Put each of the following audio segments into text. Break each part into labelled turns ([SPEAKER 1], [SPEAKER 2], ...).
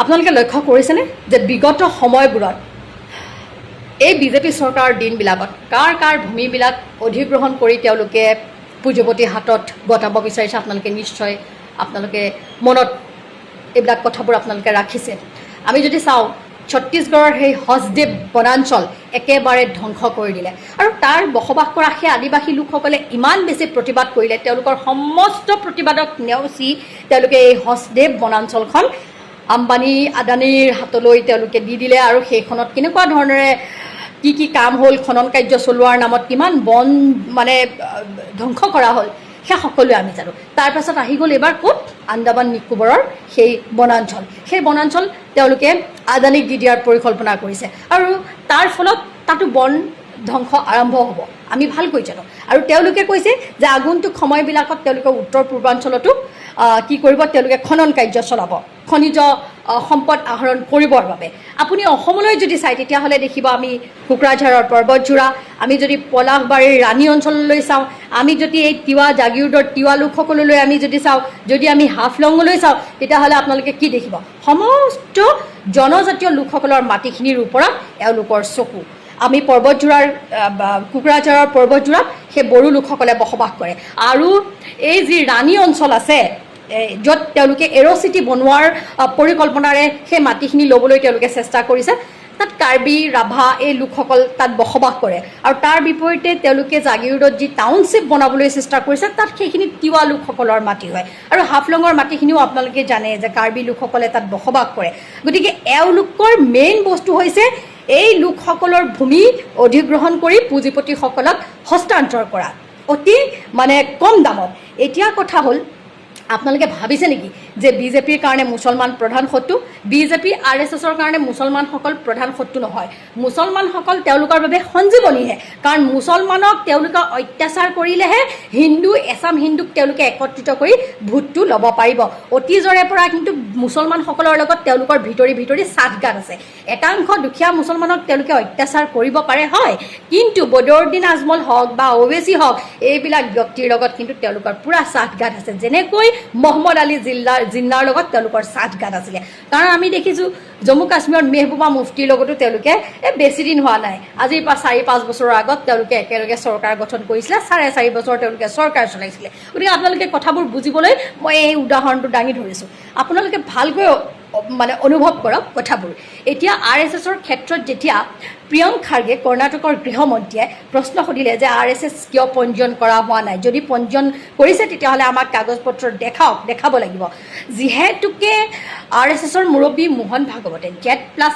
[SPEAKER 1] আপোনালোকে লক্ষ্য কৰিছেনে যে বিগত সময়বোৰত এই বিজেপি চৰকাৰৰ দিনবিলাকত কাৰ ভূমিবিলাক অধিগ্ৰহণ কৰি তেওঁলোকে পুঁজিপতিৰ হাতত গতাব বিচাৰিছে আপোনালোকে মনত এইবিলাক কথাবোৰ আপোনালোকে ৰাখিছে। আমি যদি চাওঁ ছত্তীশগড়ৰ সেই হছদেৱ বনাঞ্চল একেবাৰে ধ্বংস কৰি দিলে আৰু তাৰ বসবাস কৰা সেই আদিবাসী লোকসকলে ইমান বেছি প্ৰতিবাদ কৰিলে, তেওঁলোকৰ সমস্ত প্ৰতিবাদক নেওচি তেওঁলোকে এই হছদেৱ বনাঞ্চলখন আম্বানী আদানীৰ হাতলৈ তেওঁলোকে দি দিলে আৰু সেইখনত কেনেকুৱা ধৰণেৰে কি কাম হ'ল, খনন কাৰ্য চলোৱাৰ নামত কিমান বন মানে ধ্বংস কৰা হ'ল সেই সকলোৱে আমি জানো। তাৰপাছত আহি গ'ল এইবাৰ ক'ত আন্দামান নিকোবৰৰ সেই বনাঞ্চল তেওঁলোকে আদানীক দি দিয়াৰ পৰিকল্পনা কৰিছে আৰু তাৰ ফলত তাতো বন ধ্বংস আৰম্ভ হ'ব আমি ভালকৈ জানো। আৰু তেওঁলোকে কৈছে যে আগন্তুক সময়বিলাকত তেওঁলোকে উত্তৰ পূৰ্বাঞ্চলতো কি কৰিব, তেওঁলোকে খনন কাৰ্য চলাব খনিজ সম্পদ আহৰণ কৰিবৰ বাবে। আপুনি অসমলৈ যদি চায় তেতিয়াহ'লে দেখিব আমি কোকৰাঝাৰৰ পৰ্বতজোৰা, আমি যদি পলাশবাৰীৰ ৰাণী অঞ্চললৈ চাওঁ, আমি যদি এই তিৱা জাগিৰোডৰ তিৱা লোকসকললৈ আমি যদি চাওঁ, যদি আমি হাফলঙলৈ চাওঁ তেতিয়াহ'লে আপোনালোকে কি দেখিব, সমস্ত জনজাতীয় লোকসকলৰ মাটিখিনিৰ ওপৰত এওঁলোকৰ চকু। আমি কোকৰাঝাৰৰ পৰ্বতজোৰাত সেই বড়ো লোকসকলে বসবাস কৰে আৰু এই যি ৰাণী অঞ্চল আছে য'ত তেওঁলোকে এৰ'চিটি বনোৱাৰ পৰিকল্পনাৰে সেই মাটিখিনি ল'বলৈ তেওঁলোকে চেষ্টা কৰিছে, তাত কাৰ্বি ৰাভা এই লোকসকল তাত বসবাস কৰে আৰু তাৰ বিপৰীতে তেওঁলোকে জাগিৰোডত যি টাউনশ্বিপ বনাবলৈ চেষ্টা কৰিছে তাত সেইখিনি তিৱা লোকসকলৰ মাটি হয় আৰু হাফলঙৰ মাটিখিনিও আপোনালোকে জানে যে কাৰ্বি লোকসকলে তাত বসবাস কৰে। গতিকে এওঁলোকৰ মেইন বস্তু হৈছে এই লোকসকলৰ ভূমি অধিগ্ৰহণ কৰি পুঁজিপতিসকলক হস্তান্তৰ কৰা অতি মানে কম দামত। এতিয়া কথা হ'ল আপোনালোকে ভাবিছে নেকি যে বিজেপিৰ কাৰণে মুছলমান প্ৰধান শত্ৰু? বিজেপি RSSৰ কাৰণে মুছলমানসকল প্ৰধান শত্ৰু নহয়, মুছলমানসকল তেওঁলোকৰ বাবে সঞ্জীৱনীহে। কাৰণ মুছলমানক তেওঁলোকে অত্যাচাৰ কৰিলেহে এছাম হিন্দুক তেওঁলোকে একত্ৰিত কৰি ভোটটো ল'ব পাৰিব। অতীজৰে পৰা কিন্তু মুছলমানসকলৰ লগত তেওঁলোকৰ ভিতৰি সাঁঠগাঁঠ আছে। একাংশ দুখীয়া মুছলমানক তেওঁলোকে অত্যাচাৰ কৰিব পাৰে হয়, কিন্তু বদৰুদ্দিন আজমল হওক বা ওৱেচি হওক এইবিলাক ব্যক্তিৰ লগত কিন্তু তেওঁলোকৰ পূৰা সাঁঠগাঁঠ আছে। যেনেকৈ মহম্মদ আলী জিন্নাৰ লগত তেওঁলোকৰ সাঁঠগাঁঠ আছিলে। কাৰণ আমি দেখিছোঁ জম্মু কাশ্মীৰত মেহবুবা মুফতিৰ লগতো তেওঁলোকে বেছি দিন হোৱা নাই, আজিৰ পৰা 4-5 বছৰৰ আগত তেওঁলোকে একেলগে চৰকাৰ গঠন কৰিছিলে, 4.5 বছৰ তেওঁলোকে চৰকাৰ চলাইছিলে। গতিকে আপোনালোকে কথাবোৰ বুজিবলৈ মই এই উদাহৰণটো দাঙি ধৰিছোঁ, আপোনালোকে ভালকৈ মানে অনুভৱ কৰক কথাবোৰ। এতিয়া RSSৰ ক্ষেত্ৰত যেতিয়া প্ৰিয়ংক খাৰ্গে কৰ্ণাটকৰ গৃহমন্ত্ৰীয়ে প্ৰশ্ন সুধিলে যে RSS কিয় পঞ্জীয়ন কৰা হোৱা নাই, যদি পঞ্জীয়ন কৰিছে তেতিয়াহ'লে আমাক কাগজ পত্ৰ দেখাব লাগিব। যিহেতুকে RSSৰ মুৰব্বী মোহন ভাগৱতে Z+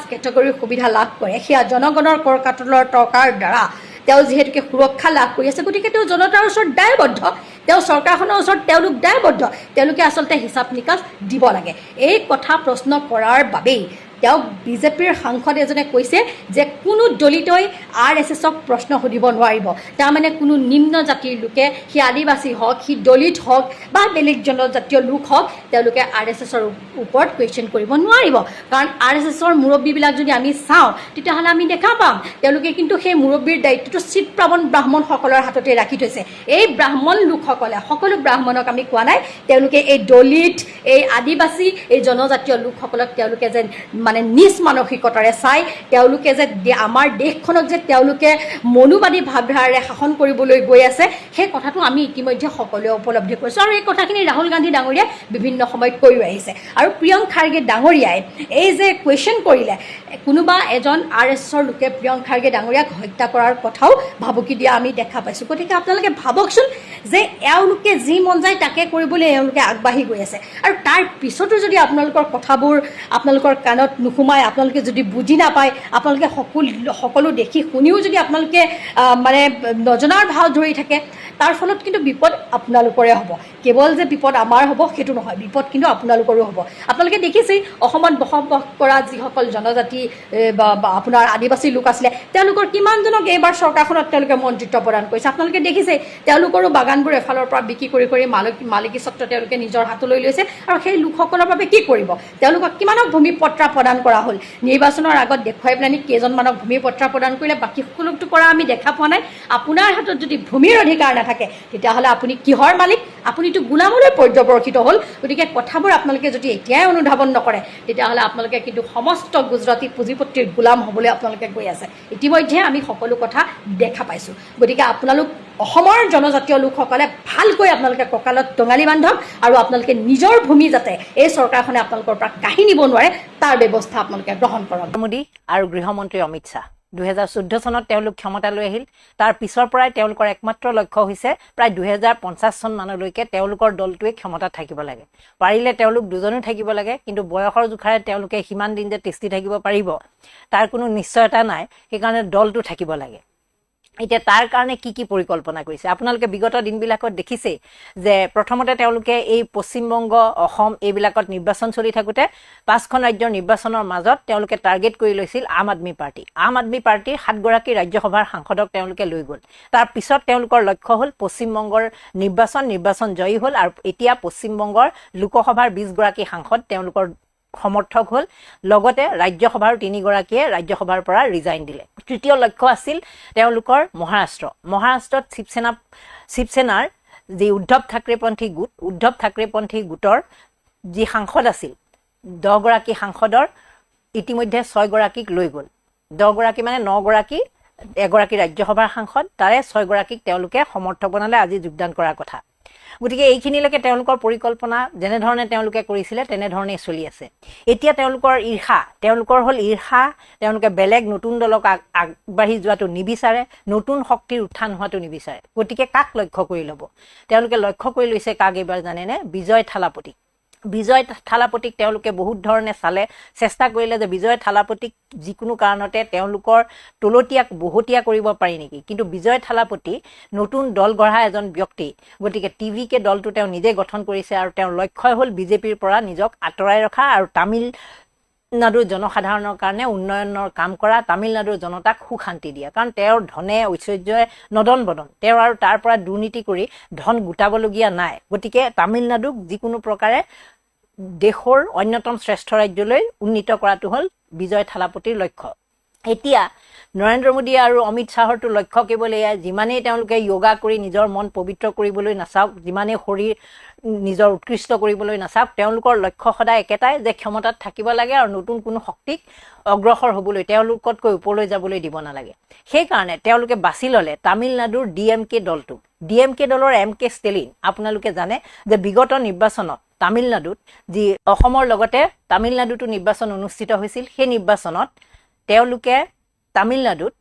[SPEAKER 1] কেটেগৰীৰ সুবিধা লাভ কৰে, সেয়া জনগণৰ কৰ কাটলৰ টকাৰ দ্বাৰা তেওঁ যিহেতুকে সুৰক্ষা লাভ কৰি আছে, গতিকে তেওঁ জনতাৰ ওচৰত দায়বদ্ধ, তেওঁ চৰকাৰখনৰ ওচৰত তেওঁলোক দায়বদ্ধ, তেওঁলোকে আচলতে হিচাপ নিকাচ দিব লাগে। এই কথা প্ৰশ্ন কৰাৰ বাবেই তেওঁক বিজেপিৰ সাংসদ এজনে কৈছে যে কোনো দলিতই RSSক প্ৰশ্ন সুধিব নোৱাৰিব। তাৰমানে কোনো নিম্ন জাতিৰ লোকে, সি আদিবাসী হওক, সি দলিত হওক বা বেলেগ জনজাতীয় লোক হওক, তেওঁলোকে RSSৰ ওপৰত কুৱেশ্যন কৰিব নোৱাৰিব। কাৰণ RSSৰ মুৰব্বীবিলাক যদি আমি চাওঁ তেতিয়াহ'লে আমি দেখা পাম তেওঁলোকে কিন্তু সেই মুৰব্বীৰ দায়িত্বটো চিৎপ্ৰাৱণ ব্ৰাহ্মণসকলৰ হাততে ৰাখি থৈছে। এই ব্ৰাহ্মণ লোকসকলে, সকলো ব্ৰাহ্মণক আমি কোৱা নাই, তেওঁলোকে এই দলিত, এই আদিবাসী, এই জনজাতীয় লোকসকলক তেওঁলোকে যেন মানে নিজ মানসিকতাৰে চাই, তেওঁলোকে যে আমাৰ দেশখনক যে তেওঁলোকে মনুবাদী ভাৱধাৰাৰে শাসন কৰিবলৈ গৈ আছে, সেই কথাটো আমি ইতিমধ্যে সকলোৱে উপলব্ধি কৰিছোঁ আৰু এই কথাখিনি ৰাহুল গান্ধী ডাঙৰীয়াই বিভিন্ন সময়ত কৈ আহিছে। আৰু প্ৰিয়ংক খাৰ্গে ডাঙৰীয়াই এই যে কুৱেশ্যন কৰিলে, কোনোবা এজন RSSৰ লোকে প্ৰিয়ংক খাৰ্গে ডাঙৰীয়াক হত্যা কৰাৰ কথাও ভাবুকি দিয়া আমি দেখা পাইছোঁ। গতিকে আপোনালোকে ভাবকচোন যে এওঁলোকে যি মন যায় তাকে কৰিবলৈ এওঁলোকে আগবাঢ়ি গৈ আছে আৰু তাৰ পিছতো যদি আপোনালোকৰ কথাবোৰ আপোনালোকৰ কাণত নুসুমায়, আপোনালোকে যদি বুজি নাপায়, আপোনালোকে সকলো দেখি শুনিও যদি আপোনালোকে মানে নজনাৰ ভাও ধৰি থাকে, তাৰ ফলত কিন্তু বিপদ আপোনালোকৰে হ'ব। কেৱল যে বিপদ আমাৰ হ'ব সেইটো নহয়, বিপদ কিন্তু আপোনালোকৰো হ'ব। আপোনালোকে দেখিছেই অসমত বসবাস কৰা যিসকল জনজাতি বা আপোনাৰ আদিবাসী লোক আছিলে, তেওঁলোকৰ কিমানজনক এইবাৰ চৰকাৰখনত তেওঁলোকে মন্ত্ৰিত্ব প্ৰদান কৰিছে। আপোনালোকে দেখিছে তেওঁলোকৰো বাগানবোৰ এফালৰ পৰা বিক্ৰী কৰি মালিকী স্বত্ব তেওঁলোকে নিজৰ হাতলৈ লৈছে আৰু সেই লোকসকলৰ বাবে কি কৰিব, তেওঁলোকক কিমানক ভূমিপট্টা প্ৰদান কৰা হ'ল। নিৰ্বাচনৰ আগত দেখুৱাই পেলানি কেইজনমানক ভূমিপট্টা প্ৰদান কৰিলে, বাকী সকলোকতো কৰা আমি দেখা পোৱা নাই। আপোনাৰ হাতত যদি ভূমিৰ অধিকাৰ নাথাকে তেতিয়াহ'লে আপুনি কিহৰ মালিক? আপুনিতো গোলামলৈ পৰ্যবৰ্ষিত হ'ল গতিকে কথাবোৰ আপোনালোকে যদি এতিয়াই অনুধাৱন নকৰে তেতিয়াহ'লে আপোনালোকে কিন্তু সমস্ত গুজৰাটী পুঁজিপতিৰ গোলাম হ'বলৈ আপোনালোকে গৈ আছে ইতিমধ্যে আমি সকলো কথা দেখা পাইছোঁ গতিকে আপোনালোক অসমৰ জনজাতীয় লোকসকলে ভালকৈ আপোনালোকে কঁকালত টঙালি বান্ধক আৰু আপোনালোকে নিজৰ ভূমি যাতে এই চৰকাৰখনে আপোনালোকৰ পৰা কাঢ়ি নিব নোৱাৰে তাৰ ব্যৱস্থা আপোনালোকে গ্ৰহণ কৰক
[SPEAKER 2] মোদী আৰু গৃহমন্ত্ৰী অমিত শ্বাহ 2014 চনত তেওঁলোক ক্ষমতালৈ আহিল তাৰ পিছৰ পৰাই তেওঁলোকৰ একমাত্ৰ লক্ষ্য হৈছে প্ৰায় 2050 চন মানলৈকে তেওঁলোকৰ দলটোৱে ক্ষমতাত থাকিব লাগে পাৰিলে তেওঁলোক দুজনো থাকিব লাগে কিন্তু বয়সৰ জোখাৰে তেওঁলোকে সিমান দিন যে তিষ্ঠি থাকিব পাৰিব তাৰ কোনো নিশ্চয়তা নাই সেইকাৰণে দলটো থাকিব লাগে এতিয়া তাৰ কাৰণে কি পৰিকল্পনা কৰিছে আপোনালোকে বিগত দিনবিলাকত দেখিছে যে প্ৰথমতে তেওঁলোকে এই পশ্চিমবংগ অসম এইবিলাকত নিৰ্বাচন চলি থাকোতে পাঁচখন ৰাজ্যৰ নিৰ্বাচনৰ মাজত তেওঁলোকে টাৰ্গেট কৰি লৈছিল আম আদমি পাৰ্টিৰ 7 গৰাকী ৰাজ্যসভাৰ সাংসদক তেওঁলোকে লৈ গ'ল তাৰ পিছত তেওঁলোকৰ লক্ষ্য হ'ল পশ্চিমবংগৰ নিৰ্বাচন জয়ী হ'ল আৰু এতিয়া পশ্চিমবংগৰ লোকসভাৰ 20 গৰাকী সাংসদ তেওঁলোকৰ সমৰ্থক হ'ল লগতে ৰাজ্যসভাৰ 3 গৰাকীয়ে ৰাজ্যসভাৰ পৰা ৰিজাইন দিলে তৃতীয় লক্ষ্য আছিল তেওঁলোকৰ মহাৰাষ্ট্ৰত শিৱসেনাৰ যি উদ্ধৱ ঠাকৰেপন্থী গোটৰ যি সাংসদ আছিল 10 গৰাকী সাংসদৰ ইতিমধ্যে 6 গৰাকীক লৈ গ'ল 10 গৰাকী মানে 9 গৰাকী এগৰাকী ৰাজ্যসভাৰ সাংসদ তাৰে 6 গৰাকীক তেওঁলোকে সমৰ্থক বনালে আজি যোগদান কৰাৰ কথা গতিকে এইখিনিলৈকে তেওঁলোকৰ পৰিকল্পনা যেনেধৰণে তেওঁলোকে কৰিছিলে তেনেধৰণেই চলি আছে এতিয়া তেওঁলোকৰ তেওঁলোকে বেলেগ নতুন দলক আগবাঢ়ি যোৱাটো নিবিচাৰে নতুন শক্তিৰ উত্থান হোৱাটো নিবিচাৰে গতিকে কাক লক্ষ্য কৰি ল'ব তেওঁলোকে লক্ষ্য কৰি লৈছে কাক এইবাৰ জানেনে বিজয় থালাপতিক তেওঁলোকে বহুত ধৰণে চেষ্টা কৰিলে যে বিজয় থালাপতিক যিকোনো কাৰণতে তেওঁলোকৰ বহতীয়া কৰিব পাৰি নেকি কিন্তু বিজয় থালাপতি নতুন দল গঢ়া এজন ব্যক্তি গতিকে টিভিকে দলটো তেওঁ নিজে গঠন কৰিছে আৰু তেওঁৰ লক্ষ্য হ'ল বিজেপিৰ পৰা নিজক আঁতৰাই ৰখা আৰু তামিলনাডুৰ জনসাধাৰণৰ কাৰণে উন্নয়নৰ কাম কৰা তামিলনাডুৰ জনতাক সুখ শান্তি দিয়া কাৰণ তেওঁৰ ধনে ঐশ্বৰ্যই নদন বদন তেওঁ আৰু তাৰ পৰা দুৰ্নীতি কৰি ধন গোটাবলগীয়া নাই গতিকে তামিলনাডুক যিকোনো প্ৰকাৰে দেশৰ অন্যতম শ্ৰেষ্ঠ ৰাজ্যলৈ উন্নীত কৰাটো হ'ল বিজয় থালাপতিৰ লক্ষ্য এতিয়া নৰেন্দ্ৰ মোদী আৰু অমিত শ্বাহৰটো লক্ষ্য কেৱল এয়াই যিমানেই তেওঁলোকে যোগা কৰি নিজৰ মন পবিত্ৰ কৰিবলৈ নাচাওক যিমানেই শৰীৰ নিজৰ উৎকৃষ্ট কৰিবলৈ নাচাওক তেওঁলোকৰ লক্ষ্য সদায় একেটাই যে ক্ষমতাত থাকিব লাগে আৰু নতুন কোনো শক্তিক অগ্ৰসৰ হ'বলৈ তেওঁলোকতকৈ ওপৰলৈ যাবলৈ দিব নালাগে সেইকাৰণে তেওঁলোকে বাছি ল'লে তামিলনাডুৰ ডিএমকে দলৰ এম.কে. ষ্টেলিন আপোনালোকে জানে যে বিগত নিৰ্বাচনত তামিলনাডুত যি অসমৰ লগতে তামিলনাডুতো নিৰ্বাচন অনুষ্ঠিত হৈছিল সেই নিৰ্বাচনত তেওঁলোকে তামিলনাডুত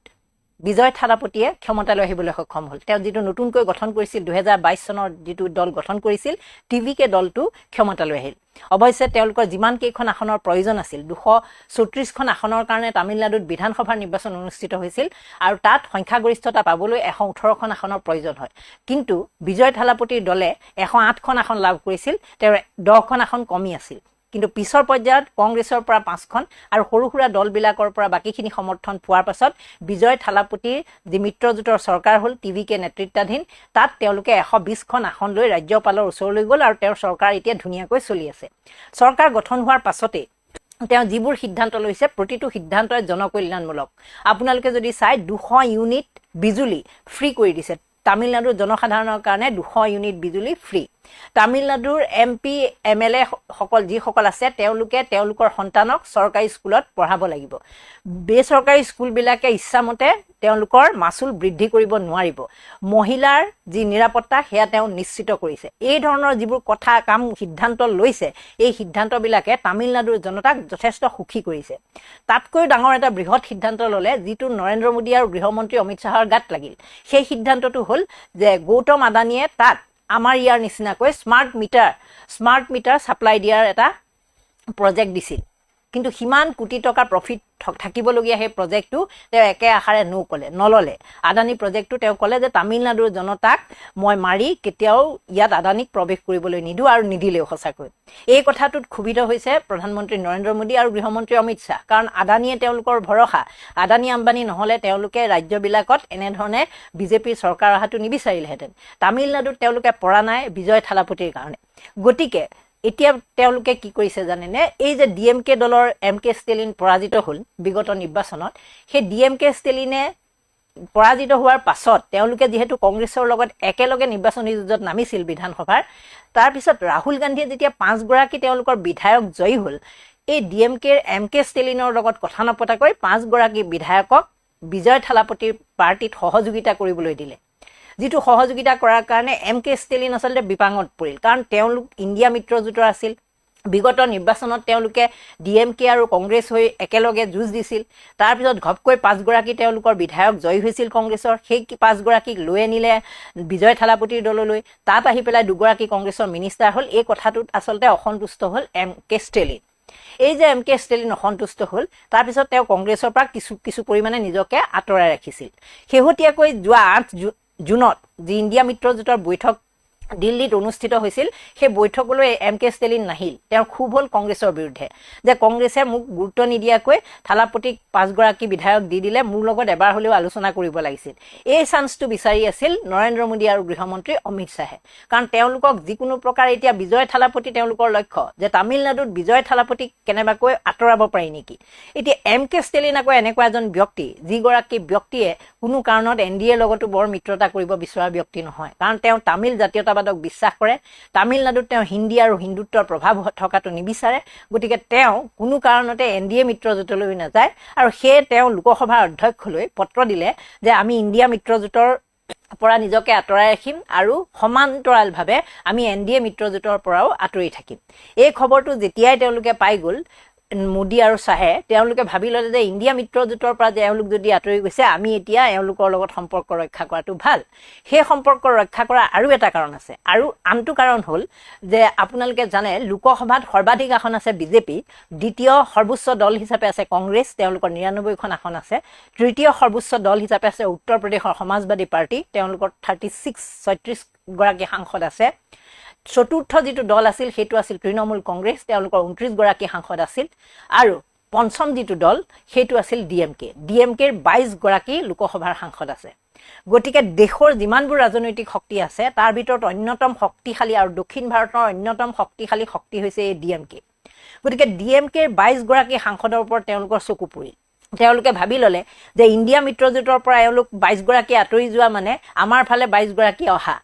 [SPEAKER 2] বিজয় থালাপতিয়ে ক্ষমতালৈ আহিবলৈ সক্ষম হ'ল তেওঁ যিটো নতুনকৈ গঠন কৰিছিল 2022 চনৰ যিটো দল গঠন কৰিছিল টিভিকে দলটো ক্ষমতালৈ আহিল অৱশ্যে তেওঁলোকৰ যিমান কেইখন আসনৰ প্ৰয়োজন আছিল 234খন আসনৰ কাৰণে তামিলনাডুত বিধানসভাৰ নিৰ্বাচন অনুষ্ঠিত হৈছিল আৰু তাত সংখ্যাগৰিষ্ঠতা পাবলৈ 118খন আসনৰ প্ৰয়োজন হয় কিন্তু বিজয় থালাপতিৰ দলে 108খন আসন লাভ কৰিছিল তেওঁৰ 10খন আসন কমি আছিল কিন্তু পিছৰ পৰ্যায়ত কংগ্ৰেছৰ পৰা 5খন আৰু সৰু সুৰা দলবিলাকৰ পৰা বাকীখিনি সমৰ্থন পোৱাৰ পাছত বিজয় থালাপতিৰ যি মিত্ৰজোঁটৰ চৰকাৰ হ'ল টিভিকে নেতৃত্বাধীন তাত তেওঁলোকে 120খন আসন লৈ ৰাজ্যপালৰ ওচৰলৈ গ'ল আৰু তেওঁৰ চৰকাৰ এতিয়া ধুনীয়াকৈ চলি আছে চৰকাৰ গঠন হোৱাৰ পাছতে তেওঁ যিবোৰ সিদ্ধান্ত লৈছে প্ৰতিটো সিদ্ধান্তই জনকল্যাণমূলক আপোনালোকে যদি চাই 200 ইউনিট বিজুলী ফ্ৰী কৰি দিছে তামিলনাডুৰ জনসাধাৰণৰ কাৰণে 200 ইউনিট বিজুলী ফ্ৰী তামিলনাডুৰ এমপি এমএলএ যিসকল আছে তেওঁলোকে তেওঁলোকৰ সন্তানক চৰকাৰী স্কুলত পঢ়াব লাগিব বেচৰকাৰী স্কুলবিলাকে ইচ্ছামতে তেওঁলোকৰ মাচুল বৃদ্ধি কৰিব নোৱাৰিব মহিলাৰ যি নিৰাপত্তা সেয়া তেওঁ নিশ্চিত কৰিছে এই ধৰণৰ যিবোৰ সিদ্ধান্ত লৈছে এই সিদ্ধান্তবিলাকে তামিলনাডুৰ জনতাক যথেষ্ট সুখী কৰিছে তাতকৈ ডাঙৰ এটা বৃহৎ সিদ্ধান্ত ল'লে যিটো নৰেন্দ্ৰ মোদী আৰু গৃহমন্ত্ৰী অমিত শ্বাহৰ গাত লাগিল সেই সিদ্ধান্তটো হ'ল যে গৌতম আদানীয়ে তাত আমাৰ ইয়াৰ নিচিনাকৈ স্মাৰ্ট মিটাৰ সাপ্লাই দিয়াৰ এটা প্ৰজেক্ট দিছিল কিন্তু সিমান কোটি টকা প্ৰফিট থাকিবলগীয়া সেই প্ৰজেক্টটো তেওঁ একে আখাৰে নললে আদানী প্ৰজেক্টটো তেওঁ ক'লে যে তামিলনাডুৰ জনতাক মই মাৰি কেতিয়াও ইয়াত আদানীক প্ৰৱেশ কৰিবলৈ নিদিওঁ আৰু নিদিলেও সঁচাকৈ এই কথাটোত ক্ষুভিত হৈছে প্ৰধানমন্ত্ৰী নৰেন্দ্ৰ মোদী আৰু গৃহমন্ত্ৰী অমিত শ্বাহ কাৰণ আদানীয়ে তেওঁলোকৰ ভৰসা আদানী আম্বানী নহ'লে তেওঁলোকে ৰাজ্যবিলাকত এনেধৰণে বিজেপিৰ চৰকাৰ অহাটো নিবিচাৰিলেহেঁতেন তামিলনাডুত তেওঁলোকে পৰা নাই বিজয় থালাপতিৰ কাৰণে গতিকে এতিয়া তেওঁলোকে কি কৰিছে জানেনে এই যে ডিএমকে দলৰ এম.কে. ষ্টেলিন পৰাজিত হ'ল বিগত নিৰ্বাচনত সেই ডিএমকে ষ্টেলিনে পৰাজিত হোৱাৰ পাছত তেওঁলোকে যিহেতু কংগ্ৰেছৰ লগত একেলগে নিৰ্বাচনী যুঁজত নামিছিল বিধানসভাৰ, তাৰপিছত ৰাহুল গান্ধীয়ে যেতিয়া 5 গৰাকী তেওঁলোকৰ বিধায়ক জয়ী হ'ল, এই DMKৰ MK ষ্টেলিনৰ লগত কথা নপতাকৈ 5 গৰাকী বিধায়কক বিজয় থালাপতিৰ পাৰ্টিত সহযোগিতা কৰিবলৈ দিলে। যিটো সহযোগিতা কৰাৰ কাৰণে MK ষ্টেলিন আচলতে বিপাঙত পৰিল, কাৰণ তেওঁলোক ইণ্ডিয়া মিত্ৰজোঁটৰ আছিল। বিগত নিৰ্বাচনত তেওঁলোকে DMK আৰু কংগ্ৰেছ হৈ একেলগে যুঁজ দিছিল। তাৰপিছত ঘপকৈ 5 গৰাকী তেওঁলোকৰ বিধায়ক জয়ী হৈছিল কংগ্ৰেছৰ, সেই 5 গৰাকীক লৈ আনিলে বিজয় থালাপতিৰ দললৈ। তাত আহি পেলাই 2 গৰাকী কংগ্ৰেছৰ মিনিষ্টাৰ হ'ল। এই কথাটোত আচলতে অসন্তুষ্ট হ'ল MK ষ্টেলিন। এই যে MK ষ্টেলিন অসন্তুষ্ট হ'ল, তাৰপিছত তেওঁ কংগ্ৰেছৰ পৰা কিছু পৰিমাণে নিজকে আঁতৰাই ৰাখিছিল। শেহতীয়াকৈ যোৱা 8 জুনত যি ইণ্ডিয়া মিত্ৰজোঁটৰ বৈঠক দিল্লীত অনুষ্ঠিত হৈছিল, সেই বৈঠকলৈ MK ষ্টেলিন নাহিল। তেওঁৰ ক্ষোভ হ'ল কংগ্ৰেছৰ বিৰুদ্ধে, যে কংগ্ৰেছে মোক গুৰুত্ব নিদিয়াকৈ থালাপতিক 5 গৰাকী বিধায়ক দি দিলে, মোৰ লগত এবাৰ হ'লেও আলোচনা কৰিব লাগিছিল। এই চান্সটো বিচাৰি আছিল নৰেন্দ্ৰ মোদী আৰু গৃহমন্ত্ৰী অমিত শ্বাহে, কাৰণ তেওঁলোকক যিকোনো প্ৰকাৰ এতিয়া বিজয় থালাপতি তেওঁলোকৰ লক্ষ্য, যে তামিলনাডুত বিজয় থালাপতিক কেনেবাকৈ আঁতৰাব পাৰি নেকি। এতিয়া MK ষ্টেলিন আকৌ এনেকুৱা এজন ব্যক্তি, যিগৰাকী ব্যক্তিয়ে কোনো কাৰণত NDAৰ লগতো বৰ মিত্ৰতা কৰিব বিচৰা ব্যক্তি নহয়, কাৰণ তেওঁ তামিল জাতীয়তাবাদক বিশ্বাস কৰে। তামিলনাডুত তেওঁ হিন্দী আৰু হিন্দুত্বৰ প্ৰভাৱ থকাটো নিবিচাৰে। গতিকে তেওঁ কোনো কাৰণতে NDA মিত্ৰজোঁটলৈ নাযায়, আৰু সেয়ে তেওঁ লোকসভাৰ অধ্যক্ষলৈ পত্ৰ দিলে যে আমি ইণ্ডিয়া মিত্ৰজোঁটৰ পৰা নিজকে আঁতৰাই ৰাখিম আৰু সমান্তৰালভাৱে আমি NDA মিত্ৰজোঁটৰ পৰাও আঁতৰি থাকিম। এই খবৰটো যেতিয়াই তেওঁলোকে পাই গ'ল, মোদী আৰু শ্বাহে, তেওঁলোকে ভাবি ল'লে যে ইণ্ডিয়া মিত্ৰজোঁটৰ পৰা যে এওঁলোক যদি আঁতৰি গৈছে, আমি এতিয়া এওঁলোকৰ লগত সম্পৰ্ক ৰক্ষা কৰাটো ভাল। সেই সম্পৰ্ক ৰক্ষা কৰাৰ আৰু এটা কাৰণ আছে, আৰু আনটো কাৰণ হ'ল যে আপোনালোকে জানে লোকসভাত সৰ্বাধিক আসন আছে বিজেপি, দ্বিতীয় সৰ্বোচ্চ দল হিচাপে আছে কংগ্ৰেছ, তেওঁলোকৰ 99খন আসন আছে। তৃতীয় সৰ্বোচ্চ দল হিচাপে আছে উত্তৰ প্ৰদেশৰ সমাজবাদী পাৰ্টি, তেওঁলোকৰ 36 গৰাকী সাংসদ আছে। চতুৰ্থ যিটো দল আছিল সেইটো আছিল তৃণমূল কংগ্ৰেছ, তেওঁলোকৰ 29 গৰাকী সাংসদ আছিল। আৰু পঞ্চম যিটো দল সেইটো আছিল DMKৰ 22 গৰাকী লোকসভাৰ সাংসদ আছে। গতিকে দেশৰ যিমানবোৰ ৰাজনৈতিক শক্তি আছে তাৰ ভিতৰত অন্যতম শক্তিশালী আৰু দক্ষিণ ভাৰতৰ অন্যতম শক্তিশালী শক্তি হৈছে এই DMK। গতিকে DMKৰ 22 গৰাকী সাংসদৰ ওপৰত তেওঁলোকৰ চকু পৰিল। তেওঁলোকে ভাবি ল'লে যে ইণ্ডিয়া মিত্ৰজোঁটৰ পৰা এওঁলোক 22 গৰাকী আঁতৰি যোৱা মানে আমাৰ ফালে 22 গৰাকী অহা।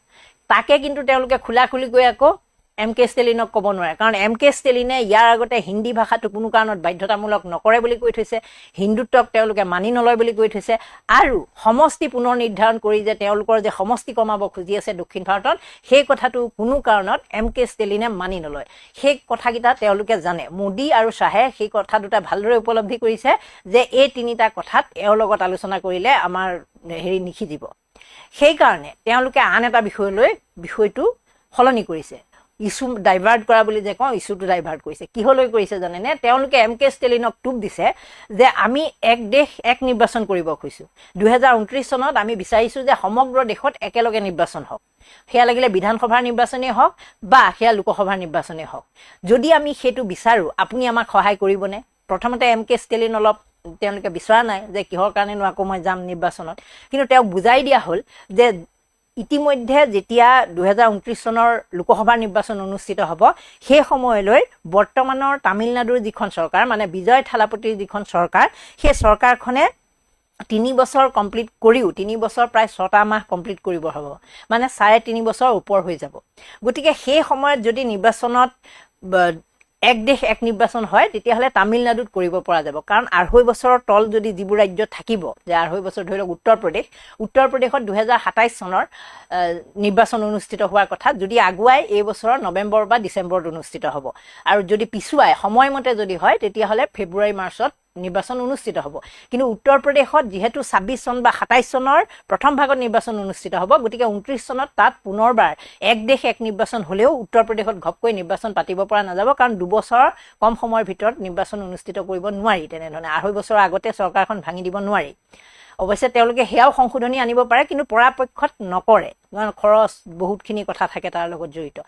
[SPEAKER 2] তাকে কিন্তু তেওঁলোকে খোলাখুলিকৈ আকৌ MK ষ্টেলিনক ক'ব নোৱাৰে, কাৰণ MK ষ্টেলিনে ইয়াৰ আগতে হিন্দী ভাষাটো কোনো কাৰণত বাধ্যতামূলক নকৰে বুলি কৈ থৈছে, হিন্দুত্বক তেওঁলোকে মানি নলয় বুলি কৈ থৈছে, আৰু সমষ্টি পুনৰ নিৰ্ধাৰণ কৰি যে তেওঁলোকৰ যে সমষ্টি কমাব খুজি আছে দক্ষিণ ভাৰতত, সেই কথাটো কোনো কাৰণত MK ষ্টেলিনে মানি নলয়। সেই কথাকেইটা তেওঁলোকে জানে। মোদী আৰু শ্বাহে সেই কথা দুটা ভালদৰে উপলব্ধি কৰিছে যে এই তিনিটা কথাত এওঁৰ লগত আলোচনা কৰিলে আমাৰ নিখিজিব। সেইকাৰণে তেওঁলোকে আন এটা বিষয়লৈ বিষয়টো সলনি কৰিছে। ইছ্যু ডাইভাৰ্ট কৰা বুলি যে কওঁ, ইছ্যুটো ডাইভাৰ্ট কৰিছে। কিহলৈ কৰিছে জানেনে? তেওঁলোকে MK ষ্টেলিনক টোপ দিছে যে আমি এক দেশ এক নিৰ্বাচন কৰিব খুজিছোঁ। 2029 চনত আমি বিচাৰিছোঁ যে সমগ্ৰ দেশত একেলগে নিৰ্বাচন হওক, সেয়া লাগিলে বিধানসভাৰ নিৰ্বাচনেই হওক বা সেয়া লোকসভাৰ নিৰ্বাচনেই হওক। যদি আমি সেইটো বিচাৰোঁ, আপুনি আমাক সহায় কৰিবনে? প্ৰথমতে MK ষ্টেলিন অলপ তেওঁলোকে বিচৰা নাই যে কিহৰ কাৰণেনো আকৌ মই যাম নিৰ্বাচনত, কিন্তু তেওঁক বুজাই দিয়া হ'ল যে ইতিমধ্যে যেতিয়া 2029 চনৰ লোকসভাৰ নিৰ্বাচন অনুষ্ঠিত হ'ব, সেই সময়লৈ বৰ্তমানৰ তামিলনাডুৰ যিখন চৰকাৰ, মানে বিজয় থালাপতিৰ যিখন চৰকাৰ, সেই চৰকাৰখনে 3 বছৰ কমপ্লিট কৰিও 3 বছৰ প্ৰায় 6টা মাহ কমপ্লিট কৰিব হ'ব, মানে 3.5 বছৰ ওপৰ হৈ যাব। গতিকে সেই সময়ত যদি নিৰ্বাচনত এক দেশ এক নিৰ্বাচন হয়, তেতিয়াহ'লে তামিলনাডুত কৰিব পৰা যাব। কাৰণ 2.5 বছৰৰ তল যদি যিবোৰ ৰাজ্যত থাকিব, যে 2.5 বছৰ ধৰি লওক উত্তৰ প্ৰদেশত 2027 চনৰ নিৰ্বাচন অনুষ্ঠিত হোৱাৰ কথা, যদি আগুৱাই এই বছৰৰ নৱেম্বৰ বা ডিচেম্বৰত অনুষ্ঠিত হ'ব, আৰু যদি পিছুৱাই সময়মতে যদি হয় তেতিয়াহ'লে ফেব্ৰুৱাৰী মাৰ্চত নিৰ্বাচন অনুষ্ঠিত হ'ব। কিন্তু উত্তৰ প্ৰদেশত যিহেতু 26 চন বা 27 চনৰ প্ৰথম ভাগত নিৰ্বাচন অনুষ্ঠিত হ'ব, গতিকে 29 চনত তাত পুনৰবাৰ এক দেশ এক নিৰ্বাচন হ'লেও উত্তৰ প্ৰদেশত ঘপকৈ নিৰ্বাচন পাতিব পৰা নাযাব, কাৰণ 2 বছৰ কম সময়ৰ ভিতৰত নিৰ্বাচন অনুষ্ঠিত কৰিব নোৱাৰি। তেনেধৰণে 2.5 বছৰৰ আগতে চৰকাৰখন ভাঙি দিব নোৱাৰি। অৱশ্যে তেওঁলোকে সেয়াও সংশোধনী আনিব পাৰে, কিন্তু পৰাপক্ষত নকৰে, কাৰণ খৰচ বহুতখিনি কথা থাকে তাৰ লগত জড়িত।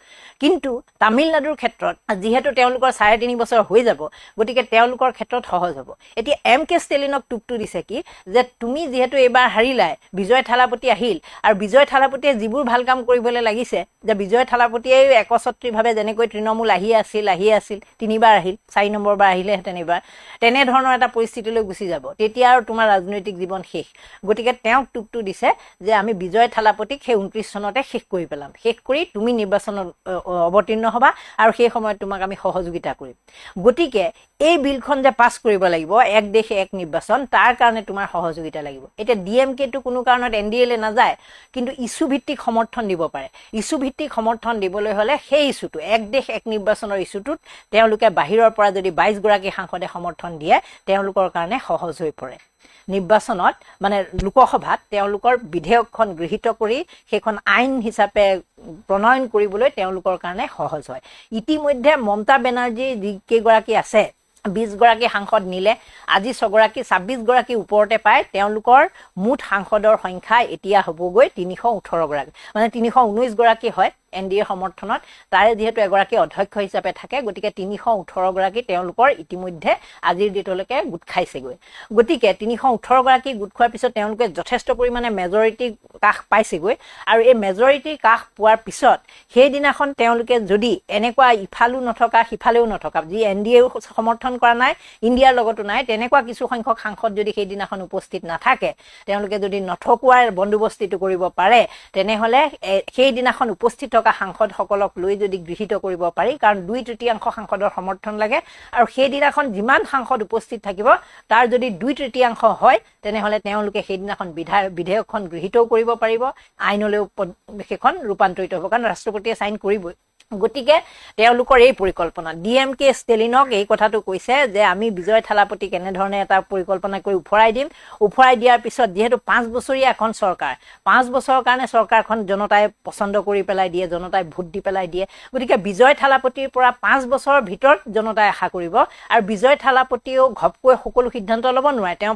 [SPEAKER 2] কিন্তু তামিলনাডুৰ ক্ষেত্ৰত যিহেতু তেওঁলোকৰ 3.5 বছৰ হৈ যাব, গতিকে তেওঁলোকৰ ক্ষেত্ৰত সহজ হ'ব। এতিয়া MK ষ্টেলিনক টোপটো দিছে কি, যে তুমি যিহেতু এইবাৰ হাৰিলাই, বিজয় থালাপতি আহিল, আৰু বিজয় থালাপতিয়ে যিবোৰ ভাল কাম কৰিবলৈ লাগিছে, যে বিজয় থালাপতিয়ে একচ্ছত্ৰীভাৱে যেনেকৈ তৃণমূল আহি আছিল 3বাৰ আহিল, 4 নম্বৰবাৰ আহিলেহেঁতেন এইবাৰ, তেনেধৰণৰ এটা পৰিস্থিতিলৈ গুচি যাব। তেতিয়া আৰু তোমাৰ ৰাজনৈতিক জীৱন শেষ গতিকে তেওঁক টুপটো দিছে যে আমি বিজয় থালাপতিক সেই 29 চনতে শেষ কৰি পেলাম শেষ কৰি তুমি নিৰ্বাচনত অৱতীৰ্ণ হ'বা আৰু সেই সময়ত তোমাক আমি সহযোগিতা কৰিম গতিকে এই বিলখন যে পাছ কৰিব লাগিব এক দেশ এক নিৰ্বাচন তাৰ কাৰণে তোমাৰ সহযোগিতা লাগিব এতিয়া ডিএমকেটো কোনো কাৰণত এনডিএলে নাযায় কিন্তু ইস্যু ভিত্তিক সমৰ্থন দিব পাৰে ইস্যু ভিত্তিক সমৰ্থন দিবলৈ হ'লে সেই ইস্যুটো এক দেশ এক নিৰ্বাচনৰ ইস্যুটোত তেওঁলোকে বাহিৰৰ পৰা যদি 22 গৰাকী সাংসদে সমৰ্থন দিয়ে তেওঁলোকৰ কাৰণে সহজ হৈ পৰে নিৰ্বাচনত মানে লোকসভাত তেওঁলোকৰ বিধেয়কখন গৃহীত কৰি সেইখন আইন হিচাপে প্ৰণয়ন কৰিবলৈ তেওঁলোকৰ কাৰণে সহজ হয় ইতিমধ্যে মমতা বেনাৰ্জী যিকেইগৰাকী আছে 20 গৰাকী সাংসদ নিলে আজি 6 গৰাকী 26 গৰাকী ওপৰতে পায় তেওঁলোকৰ মুঠ সাংসদৰ সংখ্যা এতিয়া হ'বগৈ 318 গৰাকী মানে 319 গৰাকী হয় এনডিএ সমৰ্থনত তাৰে যেহেতু এগৰাকী অধ্যক্ষ হিচাপে থাকে গতিকে 318 গৰাকী তেওঁলোকৰ ইতিমধ্যে আজিৰ ডেটলৈকে গোট খাইছেগৈ গতিকে 318 গৰাকী গোট খোৱাৰ পিছত তেওঁলোকে যথেষ্ট পৰিমাণে মেজৰিটি কাষ পাইছেগৈ আৰু এই মেজৰিটি কাষ পোৱাৰ পিছত সেই দিনাখন তেওঁলোকে যদি এনেকুৱা ইফালু নথকা সিফালেও নথকা যি এনডিএ সমৰ্থন কৰা নাই ইণ্ডিয়াৰ লগতো নাই তেনেকুৱা কিছু সংখ্যক সাংসদ যদি সেই দিনাখন উপস্থিত নাথাকে তেওঁলোকে যদি নথকুৱাৰ বন্দোবস্তিটো কৰিব পাৰে তেনেহলে সেই দিনাখন উপস্থিত থকা সাংসদসকলক লৈ যদি গৃহীত কৰিব পাৰি কাৰণ 2/3 সাংসদৰ সমৰ্থন লাগে আৰু সেই দিনাখন যিমান সাংসদ উপস্থিত থাকিব তাৰ যদি 2/3 হয় তেনেহলে তেওঁলোকে সেই দিনাখন বিধেয়কখন গৃহীত কৰিব পাৰিব আইনলৈ সেইখন ৰূপান্তৰিত হ'ব কাৰণ ৰাষ্ট্ৰপতিয়ে সাইন কৰিবই গতিকে তেওঁলোকৰ এই পৰিকল্পনা ডিএমকে ষ্টেলিনক এই কথাটো কৈছে যে আমি বিজয় থালাপতি কেনে ধৰণে এটা পৰিকল্পনা কৰি উফৰাই দিম উফৰাই দিয়াৰ পিছত যেহেতু 5 বছৰীয়া এখন চৰকাৰ 5 বছৰৰ কাৰণে চৰকাৰখন জনতাই পছন্দ কৰি পেলাই দিয়ে জনতাই ভোট দি পেলাই দিয়ে গতিকে বিজয় থালাপতিৰ পৰা 5 বছৰৰ ভিতৰত জনতাই আশা কৰিব আৰু বিজয় থালাপতিও ঘপকৈ সকলো সিদ্ধান্ত ল'ব নোৱাৰে তেওঁ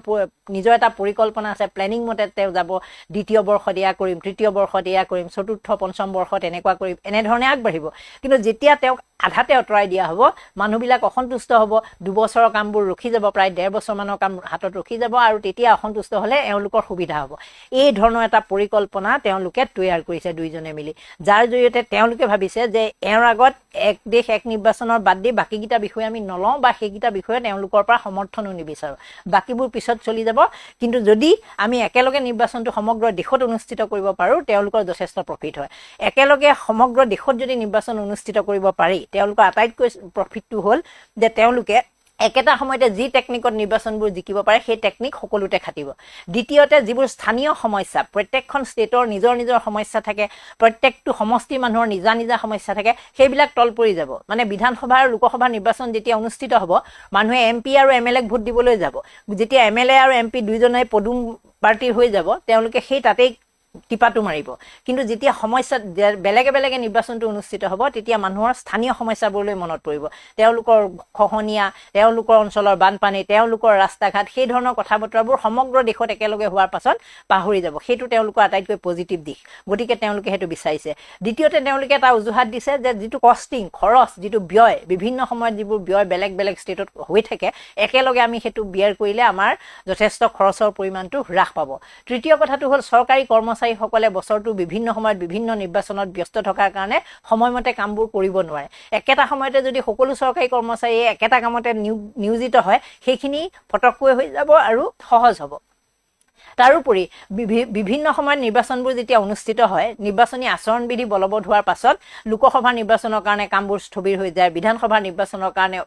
[SPEAKER 2] নিজৰ এটা পৰিকল্পনা আছে প্লেনিং মতে তেওঁ যাব দ্বিতীয় বৰ্ষ দিয়া কৰিম তৃতীয় বৰ্ষ দিয়া কৰিম চতুৰ্থ পঞ্চম বৰ্ষত এনেকুৱা কৰিম এনে ধৰণে আগবাঢ়িব কিন্তু যেতিয়া তেওঁক আধাতে অতৰাই দিয়া হ'ব মানুহবিলাক অসন্তুষ্ট হ'ব 2 বছৰৰ কামবোৰ ৰখি যাব প্ৰায় 1.5 বছৰ মানৰ কাম হাতত ৰখি যাব আৰু তেতিয়া অসন্তুষ্ট হ'লে এওঁলোকৰ সুবিধা হ'ব এই ধৰণৰ এটা পৰিকল্পনা তেওঁলোকে তৈয়াৰ কৰিছে দুইজনে মিলি যাৰ জৰিয়তে তেওঁলোকে ভাবিছে যে এওঁৰ আগত এক দেশ এক নিৰ্বাচনৰ বাদ দি বাকিকিটা বিষয় আমি নলওঁ বা সেইকিটা বিষয়ে তেওঁলোকৰ পৰা সমৰ্থনো নিবিচাৰো বাকিবোৰ পিছত চলি যাব কিন্তু যদি আমি একেলগে নিৰ্বাচনটো সমগ্ৰ দেশত অনুষ্ঠিত কৰিব পাৰো তেওঁলোকৰ যথেষ্ট প্ৰফিট হয় একেলগে সমগ্ৰ দেশত যদি নিৰ্বাচন অনুষ্ঠিত কৰিব পাৰি তেওঁলোকৰ আটাইতকৈ প্ৰফিটটো হ'ল যে তেওঁলোকে একেটা সময়তে যি টেকনিকত নিৰ্বাচনবোৰ জিকিব পাৰে সেই টেকনিক সকলোতে খাটিব দ্বিতীয়তে যিবোৰ স্থানীয় সমস্যা প্ৰত্যেকখন ষ্টেটৰ নিজৰ নিজৰ সমস্যা থাকে প্ৰত্যেকটো সমষ্টি মানুহৰ নিজা নিজা সমস্যা থাকে সেইবিলাক তল পৰি যাব মানে বিধানসভা আৰু লোকসভা নিৰ্বাচন যেতিয়া অনুষ্ঠিত হ'ব মানুহে এমপি আৰু এমএলএক ভোট দিবলৈ যাব যেতিয়া এমএলএ আৰু এমপি দুইজনে পদুম পাৰ্টিৰ হৈ যাব তেওঁলোকে সেই তাতেই টিপাটো মাৰিব কিন্তু যেতিয়া সমস্যা বেলেগে বেলেগে নিৰ্বাচনটো অনুষ্ঠিত হ'ব তেতিয়া মানুহৰ স্থানীয় সমস্যাবোৰলৈ মনত পৰিব তেওঁলোকৰ খহনীয়া তেওঁলোকৰ অঞ্চলৰ বানপানী তেওঁলোকৰ ৰাস্তা ঘাট সেই ধৰণৰ কথা বতৰাবোৰ সমগ্ৰ দেশত একেলগে হোৱাৰ পাছত পাহৰি যাব সেইটো তেওঁলোকৰ আটাইতকৈ পজিটিভ দিশ গতিকে তেওঁলোকে সেইটো বিচাৰিছে দ্বিতীয়তে তেওঁলোকে এটা অজুহাত দিছে যে যিটো কষ্টিং খৰচ যিটো ব্যয় বিভিন্ন সময়ত যিবোৰ ব্যয় বেলেগ বেলেগ ষ্টেটত হৈ থাকে একেলগে আমি সেইটো বিয়াৰ কৰিলে আমাৰ যথেষ্ট খৰচৰ পৰিমাণটো হ্ৰাস পাব তৃতীয় কথাটো হ'ল চৰকাৰী কৰ্মচাৰীসকলে বছৰটো বিভিন্ন সময়ত বিভিন্ন নিৰ্বাচনত ব্যস্ত থকাৰ কাৰণে সময়মতে কামবোৰ কৰিব নোৱাৰে একেটা সময়তে যদি সকলো চৰকাৰী কৰ্মচাৰী একেটা কামতে নিয়োজিত হয় সেইখিনি ফটককৈ হৈ যাব আৰু সহজ হ'ব তাৰোপৰি বিভিন্ন সময়ত নিৰ্বাচনবোৰ যেতিয়া অনুষ্ঠিত হয় নিৰ্বাচনী আচৰণ বিধি বলবৎ হোৱাৰ পাছত লোকসভা নিৰ্বাচনৰ কাৰণে কামবোৰ স্থবিৰ হৈ যায় বিধানসভা নিৰ্বাচনৰ কাৰণে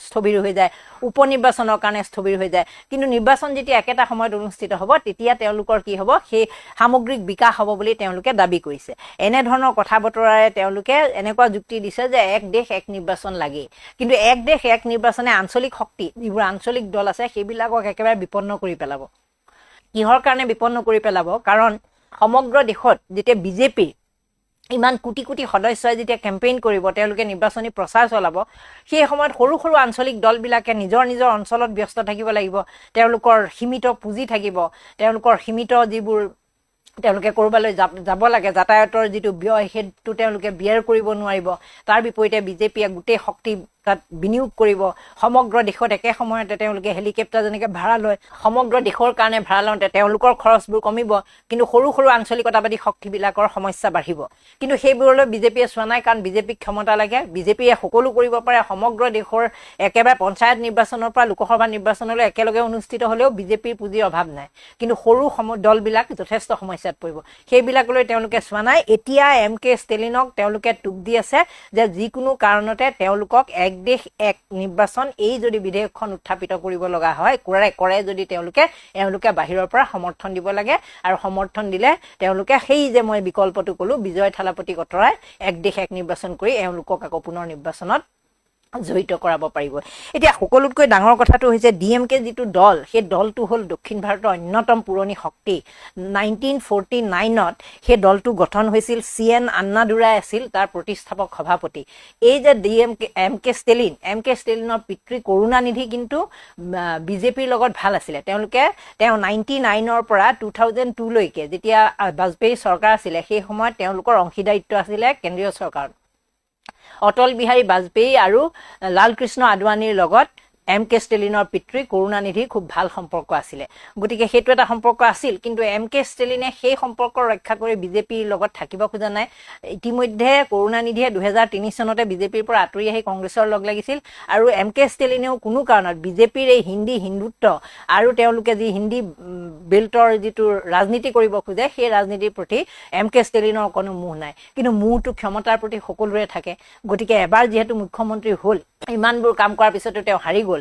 [SPEAKER 2] স্থবিৰ হৈ যায় উপনিৰ্বাচনৰ কাৰণে স্থবিৰ হৈ যায় কিন্তু নিৰ্বাচন যেতিয়া একেটা সময়ত অনুষ্ঠিত হ'ব তেতিয়া তেওঁলোকৰ কি হ'ব সেই সামগ্ৰিক বিকাশ হ'ব বুলি তেওঁলোকে দাবী কৰিছে এনে ধৰণৰ কথা বতৰাৰে তেওঁলোকে এনেকুৱা যুক্তি দিছে যে এক দেশ এক নিৰ্বাচন লাগে কিন্তু এক দেশ এক নিৰ্বাচনে আঞ্চলিক শক্তি যিবোৰ আঞ্চলিক দল আছে সেইবিলাকক একেবাৰে বিপন্ন কৰি পেলাব কিহৰ কাৰণে বিপন্ন কৰি পেলাব কাৰণ সমগ্ৰ দেশত যেতিয়া বিজেপি ইমান কোটি কোটি সদস্যই যেতিয়া কেম্পেইন কৰিব তেওঁলোকে নিৰ্বাচনী প্ৰচাৰ চলাব সেই সময়ত সৰু সৰু আঞ্চলিক দলবিলাকে নিজৰ নিজৰ অঞ্চলত ব্যস্ত থাকিব লাগিব তেওঁলোকৰ সীমিত পুঁজি থাকিব তেওঁলোকৰ সীমিত যিবোৰ তেওঁলোকে কৰবালৈ যাব লাগে যাতায়াতৰ যিটো ব্যয় সেইটো তেওঁলোকে বিয়াৰ কৰিব নোৱাৰিব তাৰ বিপৰীতে বিজেপিয়ে গোটেই শক্তি তাত বিনিয়োগ কৰিব সমগ্ৰ দেশত একে সময়তে তেওঁলোকে হেলিকপ্টাৰ যেনেকৈ ভাড়া লয় সমগ্ৰ দেশৰ কাৰণে ভাড়া লওঁতে তেওঁলোকৰ খৰচবোৰ কমিব কিন্তু সৰু সৰু আঞ্চলিকতাবাদী শক্তিবিলাকৰ সমস্যা বাঢ়িব কিন্তু সেইবোৰলৈ বিজেপিয়ে চোৱা নাই কাৰণ বিজেপিক ক্ষমতা লাগে বিজেপিয়ে সকলো কৰিব পাৰে সমগ্ৰ দেশৰ একেবাৰে পঞ্চায়ত নিৰ্বাচনৰ পৰা লোকসভা নিৰ্বাচনলৈ একেলগে অনুষ্ঠিত হ'লেও বিজেপিৰ পুঁজিৰ অভাৱ নাই কিন্তু সৰু দলবিলাক যথেষ্ট সমস্যাত পৰিব সেইবিলাকলৈ তেওঁলোকে চোৱা নাই এতিয়া MK ষ্টেলিনক তেওঁলোকে টুক দি আছে যে যিকোনো কাৰণতে তেওঁলোকক এক দেশ এক নিৰ্বাচন এই যদি বিধেয়কখন উত্থাপিত কৰিব লগা হয় কৰে যদি তেওঁলোকে বাহিৰৰ পৰা সমৰ্থন দিব লাগে আৰু সমৰ্থন দিলে তেওঁলোকে সেই যে মই বিকল্পটো ক'লো বিজয় থালাপতিক অতৰাই এক দেশ এক নিৰ্বাচন কৰি এওঁলোকক আকৌ পুনৰ নিৰ্বাচনত জড়িত কৰাব পাৰিব এতিয়া সকলোতকৈ ডাঙৰ কথাটো হৈছে DMK যিটো দল সেই দলটো হ'ল দক্ষিণ ভাৰতৰ অন্যতম পুৰণি শক্তি 1949ত সেই দলটো গঠন হৈছিল CN আন্নাদুৰাই আছিল তাৰ প্ৰতিষ্ঠাপক সভাপতি এই যে MK ষ্টেলিনৰ পিতৃ কৰুণানিধি কিন্তু বিজেপিৰ লগত ভাল আছিলে তেওঁ 99ৰ পৰা 2002 লৈকে যেতিয়া বাজপেয়ী চৰকাৰ আছিলে সেই সময়ত তেওঁলোকৰ অংশীদাৰিত্ব আছিলে কেন্দ্ৰীয় চৰকাৰত অটল বিহাৰী বাজপেয়ী আৰু লালকৃষ্ণ আদৱানীৰ লগত MK ষ্টেলিনৰ পিতৃ কৰুণানিধিৰ খুব ভাল সম্পৰ্ক আছিলে গতিকে সেইটো এটা সম্পৰ্ক আছিল কিন্তু MK ষ্টেলিনে সেই সম্পৰ্ক ৰক্ষা কৰি বিজেপিৰ লগত থাকিব খোজা নাই ইতিমধ্যে কৰুণানিধিয়ে 2003 চনতে বিজেপিৰ পৰা আঁতৰি আহি কংগ্ৰেছৰ লগ লাগিছিল আৰু MK ষ্টেলিনেও কোনো কাৰণত বিজেপিৰ এই হিন্দুত্ব আৰু তেওঁলোকে যি হিন্দী বেল্টৰ যিটো ৰাজনীতি কৰিব খোজে সেই ৰাজনীতিৰ প্ৰতি MK ষ্টেলিনৰ কোনো মোহ নাই কিন্তু মোহটো ক্ষমতাৰ প্ৰতি সকলোৰে থাকে গতিকে এবাৰ যিহেতু মুখ্যমন্ত্ৰী হ'ল ইমানবোৰ কাম কৰাৰ পিছতো তেওঁ হাৰি গ'ল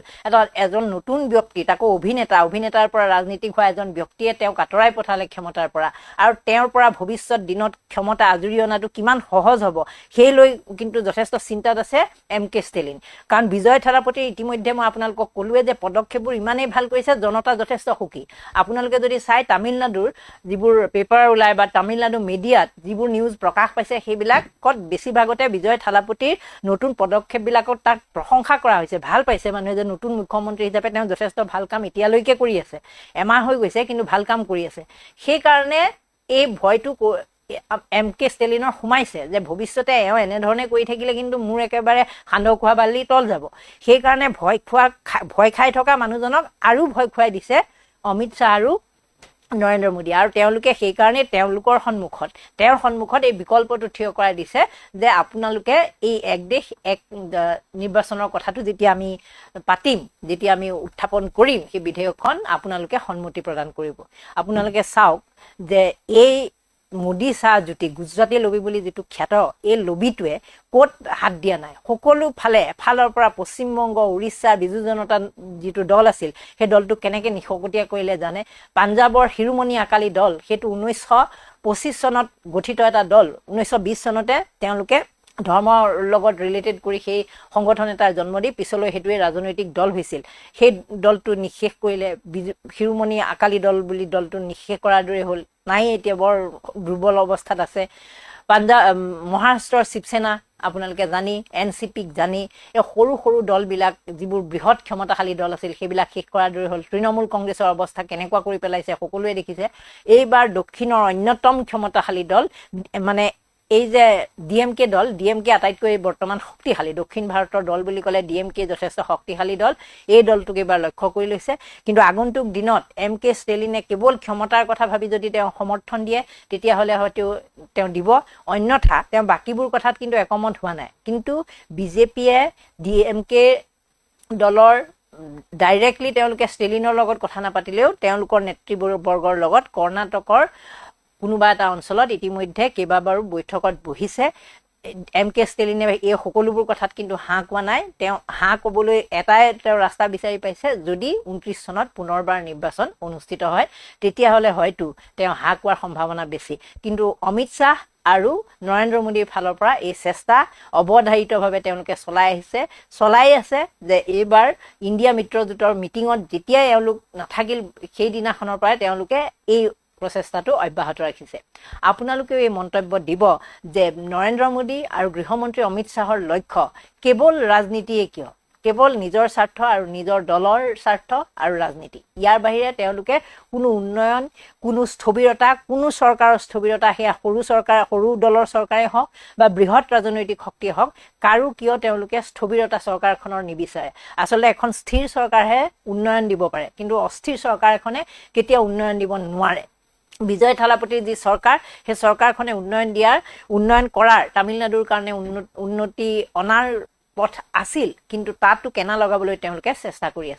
[SPEAKER 2] এজন নতুন ব্যক্তি তাকো অভিনেতাৰ পৰা ৰাজনীতিক হোৱা এজন ব্যক্তিয়ে তেওঁক আঁতৰাই পঠালে ক্ষমতাৰ পৰা আৰু তেওঁৰ পৰা ভৱিষ্যত দিনত ক্ষমতা আজৰি অনাটো কিমান সহজ হ'ব সেই লৈ কিন্তু যথেষ্ট চিন্তাত আছে MK ষ্টেলিন কাৰণ বিজয় থালাপতি ইতিমধ্যে মই আপোনালোকক ক'লোৱে যে পদক্ষেপবোৰ ইমানেই ভাল কৰিছে জনতা যথেষ্ট সুখী আপোনালোকে যদি চাই তামিলনাডুৰ যিবোৰ পেপাৰ ওলাই বা তামিলনাডু মিডিয়াত যিবোৰ নিউজ প্ৰকাশ পাইছে সেইবিলাকত বেছিভাগতে বিজয় থালাপতিৰ নতুন পদক্ষেপবিলাকত তাক প্ৰশংসা কৰা হৈছে ভাল পাইছে মানুহে যে নতুন মুখ্যমন্ত্ৰী হিচাপে তেওঁ যথেষ্ট ভাল কাম এতিয়ালৈকে কৰি আছে এমাহ হৈ গৈছে কিন্তু ভাল কাম কৰি আছে সেই কাৰণে এই ভয়টো MK ষ্টেলিনৰ সোমাইছে যে ভৱিষ্যতে এওঁ এনেধৰণে কৰি থাকিলে কিন্তু মোৰ একেবাৰে সান্দহ খোৱা বালি তল যাব সেই কাৰণে ভয় খাই থকা মানুহজনক আৰু ভয় খুৱাই দিছে অমিত শ্বাহ আৰু নৰেন্দ্ৰ মোদী আৰু তেওঁলোকে সেই কাৰণে তেওঁৰ সন্মুখত এই বিকল্পটো থিয় কৰাই দিছে যে আপোনালোকে এই এক দেশ এক নিৰ্বাচনৰ কথাটো যেতিয়া আমি পাতিম যেতিয়া আমি উত্থাপন কৰিম সেই বিধেয়কখন আপোনালোকে সন্মতি প্ৰদান কৰিব আপোনালোকে চাওক যে এই মোদী শ্বাহ জ্যোতি গুজৰাটী লবি বুলি যিটো খ্যাত এই লবিটোৱে ক'ত হাত দিয়া নাই সকলো ফালে এফালৰ পৰা পশ্চিমবংগ উৰিষ্যা বিজু জনতা যিটো দল আছিল সেই দলটোক কেনেকৈ নিশকতীয়া কৰিলে জানে পাঞ্জাৱৰ শিৰোমণি আকালী দল সেইটো 1925 চনত গঠিত এটা দল 1920 চনতে তেওঁলোকে ধৰ্মৰ লগত ৰিলেটেড কৰি সেই সংগঠন এটাৰ জন্ম দি পিছলৈ সেইটোৱে ৰাজনৈতিক দল হৈছিল সেই দলটো নিঃশেষ কৰিলে শিৰোমণি আকালী দল বুলি দলটো নিঃশেষ কৰাৰ দৰে হ'ল নাই এতিয়া বৰ দুৰ্বল অৱস্থাত আছে মহাৰাষ্ট্ৰৰ শিৱসেনা আপোনালোকে জানি NCPক জানি এই সৰু দলবিলাক যিবোৰ বৃহৎ ক্ষমতাশালী দল আছিল সেইবিলাক শেষ কৰাৰ দৰে হ'ল তৃণমূল কংগ্ৰেছৰ অৱস্থা কেনেকুৱা কৰি পেলাইছে সকলোৱে দেখিছে এইবাৰ দক্ষিণৰ অন্যতম ক্ষমতাশালী দল মানে এই যে DMK দল DMK আটাইতকৈ বৰ্তমান শক্তিশালী দক্ষিণ ভাৰতৰ দল বুলি ক'লে DMK যথেষ্ট শক্তিশালী দল এই দলটোক এবাৰ লক্ষ্য কৰি লৈছে কিন্তু আগন্তুক দিনত MK ষ্টেলিনে কেৱল ক্ষমতাৰ কথা ভাবি যদি তেওঁ সমৰ্থন দিয়ে তেতিয়াহ'লে হয়তো তেওঁ দিব অন্যথা তেওঁ বাকীবোৰ কথাত কিন্তু একমত হোৱা নাই কিন্তু বিজেপিয়ে DMK দলৰ ডাইৰেক্টলি তেওঁলোকে ষ্টেলিনৰ লগত কথা নাপাতিলেও তেওঁলোকৰ নেতৃবৰ্গৰ লগত কৰ্ণাটকৰ কোনোবা এটা অঞ্চলত ইতিমধ্যে কেইবাবাৰো বৈঠকত বহিছে MK ষ্টেলিনে এই সকলোবোৰ কথাত কিন্তু হাঁ কোৱা নাই তেওঁ হাঁ ক'বলৈ এটাই তেওঁ ৰাস্তা বিচাৰি পাইছে যদি 29 চনত পুনৰবাৰ নিৰ্বাচন অনুষ্ঠিত হয় তেতিয়াহ'লে হয়তো তেওঁ হাঁ কোৱাৰ সম্ভাৱনা বেছি কিন্তু অমিত শ্বাহ আৰু নৰেন্দ্ৰ মোদীৰ ফালৰ পৰা এই চেষ্টা অৱধাৰিতভাৱে তেওঁলোকে চলাই আছে যে এইবাৰ ইণ্ডিয়া মিত্ৰজোঁটৰ মিটিঙত যেতিয়াই এওঁলোক নাথাকিল সেইদিনাখনৰ পৰাই তেওঁলোকে এই প্ৰচেষ্টাটো অব্যাহত ৰাখিছে আপোনালোকেও এই মন্তব্য দিব যে নৰেন্দ্ৰ মোদী আৰু গৃহমন্ত্ৰী অমিত শ্বাহৰ লক্ষ্য কেৱল ৰাজনীতিয়ে কিয় কেৱল নিজৰ স্বাৰ্থ আৰু নিজৰ দলৰ স্বাৰ্থ আৰু ৰাজনীতি। ইয়াৰ বাহিৰে তেওঁলোকে কোনো উন্নয়ন, কোনো স্থবিৰতা, কোনো চৰকাৰৰ স্থবিৰতা, সেয়া সৰু দলৰ চৰকাৰে হওক বা বৃহৎ ৰাজনৈতিক শক্তিয়ে হওক, কাৰো কিয় তেওঁলোকে স্থবিৰতা চৰকাৰখনৰ নিবিচাৰে। আচলতে এখন স্থিৰ চৰকাৰহে উন্নয়ন দিব পাৰে, কিন্তু অস্থিৰ চৰকাৰ এখনে কেতিয়াও উন্নয়ন দিব নোৱাৰে। বিজয় থালাপতিৰ যি চৰকাৰ, সেই চৰকাৰখনে উন্নয়ন কৰাৰ, তামিলনাডুৰ কাৰণে উন্নতি অনাৰ পথ আছিল, কিন্তু তাতো কেনা লগাবলৈ তেওঁলোকে চেষ্টা কৰি আছে।